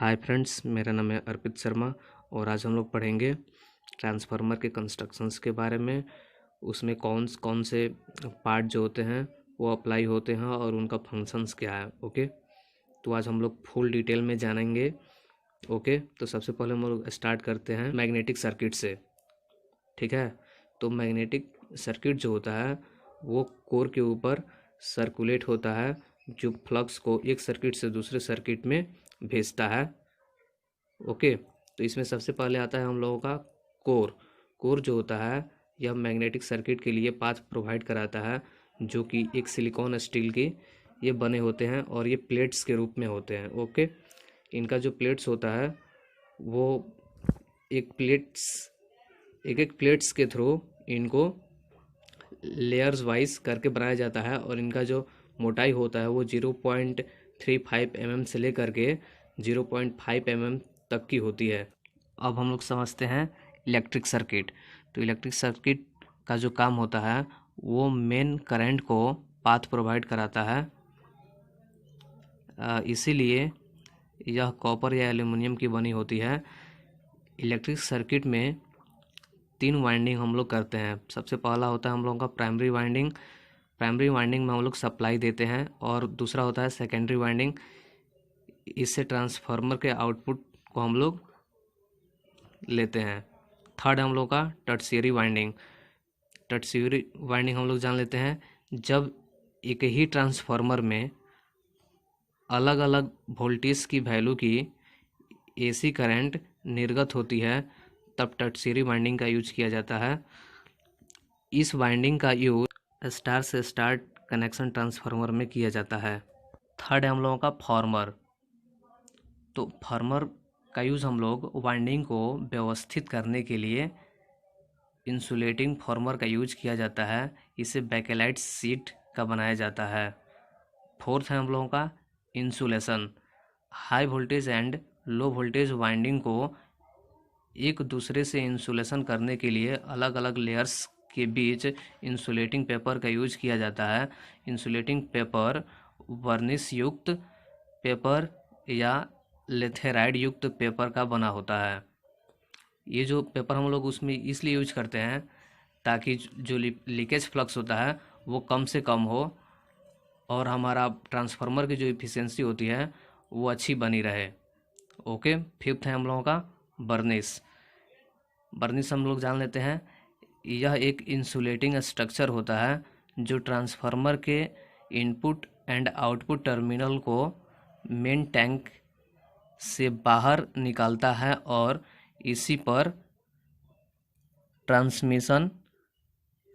Hi friends, मेरा नाम है अर्पित शर्मा और आज हम लोग पढ़ेंगे ट्रांसफार्मर के कंस्ट्रक्शंस के बारे में। उसमें कौन कौन से पार्ट जो होते हैं वो अप्लाई होते हैं और उनका फंक्शंस क्या है। ओके, तो आज हम लोग फुल डिटेल में जानेंगे। ओके, तो सबसे पहले हम लोग स्टार्ट करते हैं मैग्नेटिक सर्किट से। ठीक है, तो मैग्नेटिक सर्किट जो होता है वो कोर के ऊपर सर्कुलेट होता है, जो फ्लक्स को एक सर्किट से दूसरे सर्किट में भेजता है। ओके, तो इसमें सबसे पहले आता है हम लोगों का कोर। कोर जो होता है यह मैग्नेटिक सर्किट के लिए पाथ प्रोवाइड कराता है, जो कि एक सिलिकॉन स्टील की ये बने होते हैं और ये प्लेट्स के रूप में होते हैं। ओके, इनका जो प्लेट्स होता है वो एक एक प्लेट्स के थ्रू इनको लेयर्स वाइज करके बनाया जाता है और इनका जो मोटाई होता है वो 0.35 mm से लेकर के 0.5 mm तक की होती है। अब हम लोग समझते हैं इलेक्ट्रिक सर्किट। तो इलेक्ट्रिक सर्किट का जो काम होता है वो मेन करंट को पाथ प्रोवाइड कराता है। इसीलिए यह कॉपर या एल्युमिनियम की बनी होती है। इलेक्ट्रिक सर्किट में 3 वाइंडिंग हम लोग करते हैं। सबसे पहला होता है हम लोगों का प्राइमरी वाइंडिंग। प्राइमरी वाइंडिंग में हम लोग सप्लाई देते हैं और दूसरा होता है सेकेंडरी वाइंडिंग। इससे ट्रांसफार्मर के आउटपुट को हम लोग लेते हैं। थर्ड हम लोग का टर्शियरी वाइंडिंग। टर्शियरी वाइंडिंग हम लोग जान लेते हैं जब एक ही ट्रांसफार्मर में अलग अलग वोल्टेज की वैल्यू की एसी करंट निर्गत होती है, तब टर्शियरी वाइंडिंग का यूज किया जाता है। इस वाइंडिंग का यूज स्टार से स्टार कनेक्शन ट्रांसफार्मर में किया जाता है। थर्ड है हम लोगों का फॉर्मर। तो फॉर्मर का यूज़ हम लोग वाइंडिंग को व्यवस्थित करने के लिए इंसुलेटिंग फॉर्मर का यूज किया जाता है। इसे बैकेलाइट शीट का बनाया जाता है। फोर्थ है हम लोगों का insulation. High voltage and low voltage winding को एक दूसरे से इंसुलेशन करने के लिए अलग अलग लेयर्स के बीच इंसुलेटिंग पेपर का यूज किया जाता है। इंसुलेटिंग पेपर वर्निश युक्त पेपर या लेथेराइड युक्त पेपर का बना होता है। ये जो पेपर हम लोग उसमें इसलिए यूज करते हैं ताकि जो लीकेज फ्लक्स होता है वो कम से कम हो और हमारा ट्रांसफार्मर की जो इफिशियंसी होती है वो अच्छी बनी रहे। ओके, फिफ्थ है हम लोगों का बर्निश। बर्निश हम लोग जान लेते हैं, यह एक इंसुलेटिंग स्ट्रक्चर होता है जो ट्रांसफार्मर के इनपुट एंड आउटपुट टर्मिनल को मेन टैंक से बाहर निकालता है और इसी पर ट्रांसमिशन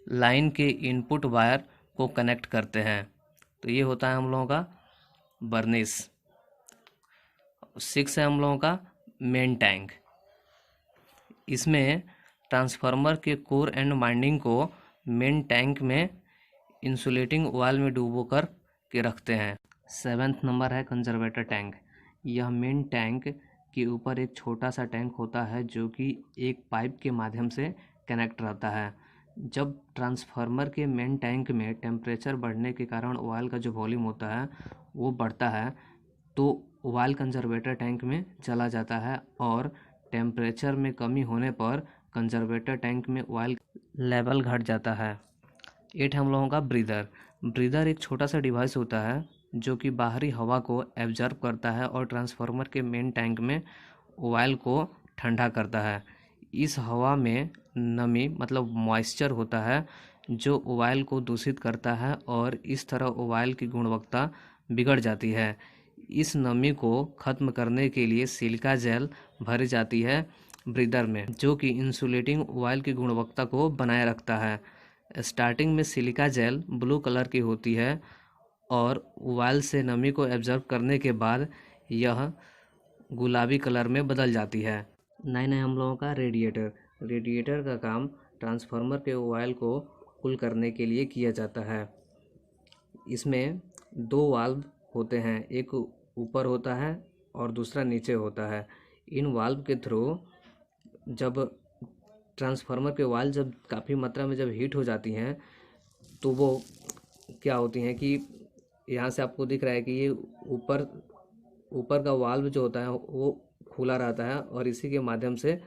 लाइन के इनपुट वायर को कनेक्ट करते हैं। तो ये होता है हम लोगों का बर्निश। 6 है हम लोगों का मेन टैंक। इसमें ट्रांसफार्मर के कोर एंड वाइंडिंग को मेन टैंक में इंसुलेटिंग ऑयल में डुबो कर के रखते हैं। 7th नंबर है कंजर्वेटर टैंक। यह मेन टैंक के ऊपर एक छोटा सा टैंक होता है जो कि एक पाइप के माध्यम से कनेक्ट रहता है। जब ट्रांसफार्मर के मेन टैंक में टेम्परेचर बढ़ने के कारण ऑयल का जो वॉल्यूम होता है वो बढ़ता है, तो ऑयल कंजर्वेटर टैंक में चला जाता है और टेम्परेचर में कमी होने पर कंजर्वेटर टैंक में ऑयल लेवल घट जाता है। 8 हम लोगों का ब्रीदर। ब्रीदर एक छोटा सा डिवाइस होता है जो कि बाहरी हवा को एब्जर्व करता है और ट्रांसफार्मर के मेन टैंक में ऑयल को ठंडा करता है। इस हवा में नमी मतलब मॉइस्चर होता है जो ऑयल को दूषित करता है और इस तरह ऑयल की गुणवत्ता बिगड़ जाती है। इस नमी को ख़त्म करने के लिए सिलिका जेल भरी जाती है ब्रीदर में, जो कि इंसुलेटिंग ऑयल की गुणवत्ता को बनाए रखता है। स्टार्टिंग में सिलिका जेल ब्लू कलर की होती है और ऑयल से नमी को एब्जर्व करने के बाद यह गुलाबी कलर में बदल जाती है। 9 है हम लोगों का रेडिएटर। रेडिएटर का काम ट्रांसफार्मर के ऑयल को कूल करने के लिए किया जाता है। इसमें 2 वाल्व होते हैं, एक ऊपर होता है और दूसरा नीचे होता है। इन वाल्व के थ्रू जब ट्रांसफार्मर के वाल्व जब काफ़ी मात्रा में जब हीट हो जाती हैं तो वो क्या होती हैं कि यहाँ से आपको दिख रहा है कि ये ऊपर ऊपर का वाल्व जो होता है वो खुला रहता है और इसी के माध्यम से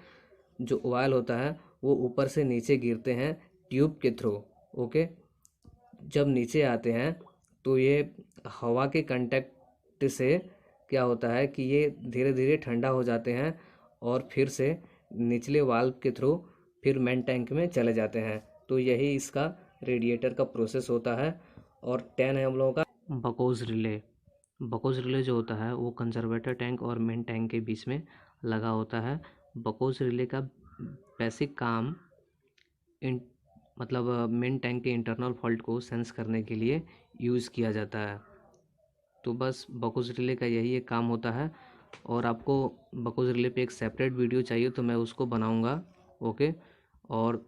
जो ऑयल होता है वो ऊपर से नीचे गिरते हैं ट्यूब के थ्रू। ओके, जब नीचे आते हैं तो ये हवा के कांटेक्ट से क्या होता है कि ये धीरे धीरे ठंडा हो जाते हैं और फिर से निचले वाल्व के थ्रू फिर मेन टैंक में चले जाते हैं। तो यही इसका रेडिएटर का प्रोसेस होता है। और 10 है हम लोगों का बकोज रिले। बकोज रिले जो होता है वो कंजर्वेटर टैंक और मेन टैंक के बीच में लगा होता है। बकोज रिले का बेसिक काम इन मतलब मेन टैंक के इंटरनल फॉल्ट को सेंस करने के लिए यूज़ किया जाता है। तो बस बकोज रिले का यही एक काम होता है। और आपको बकोज रिले पे एक सेपरेट वीडियो चाहिए तो मैं उसको बनाऊंगा। ओके। और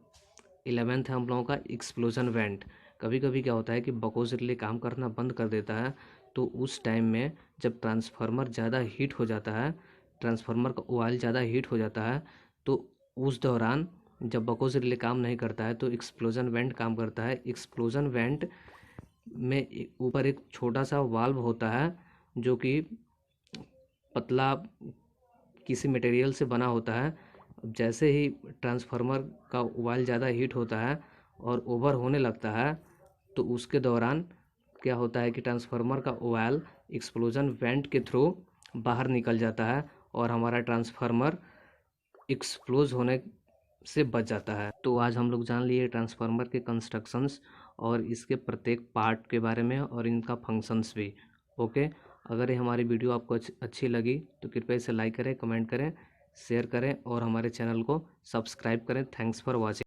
11th है हम लोगों का एक्सप्लोजन वेंट। कभी कभी क्या होता है कि बकोज रिले काम करना बंद कर देता है, तो उस टाइम में जब ट्रांसफार्मर ज़्यादा हीट हो जाता है, ट्रांसफार्मर का ऑयल ज़्यादा हीट हो जाता है, तो उस दौरान जब बकोज रिले काम नहीं करता है तो एक्सप्लोजन वेंट काम करता है। एक्सप्लोजन वेंट में ऊपर एक छोटा सा वाल्व होता है जो कि पतला किसी मटेरियल से बना होता है। जैसे ही ट्रांसफार्मर का ऑयल ज़्यादा हीट होता है और ओवर होने लगता है, तो उसके दौरान क्या होता है कि ट्रांसफार्मर का ऑयल एक्सप्लोजन वेंट के थ्रू बाहर निकल जाता है और हमारा ट्रांसफार्मर एक्सप्लोज होने से बच जाता है। तो आज हम लोग जान लिए ट्रांसफार्मर के कंस्ट्रक्शंस और इसके प्रत्येक पार्ट के बारे में और इनका फंक्शंस भी। ओके, अगर ये हमारी वीडियो आपको अच्छी लगी तो कृपया इसे लाइक करें, कमेंट करें, शेयर करें और हमारे चैनल को सब्सक्राइब करें। Thanks for watching.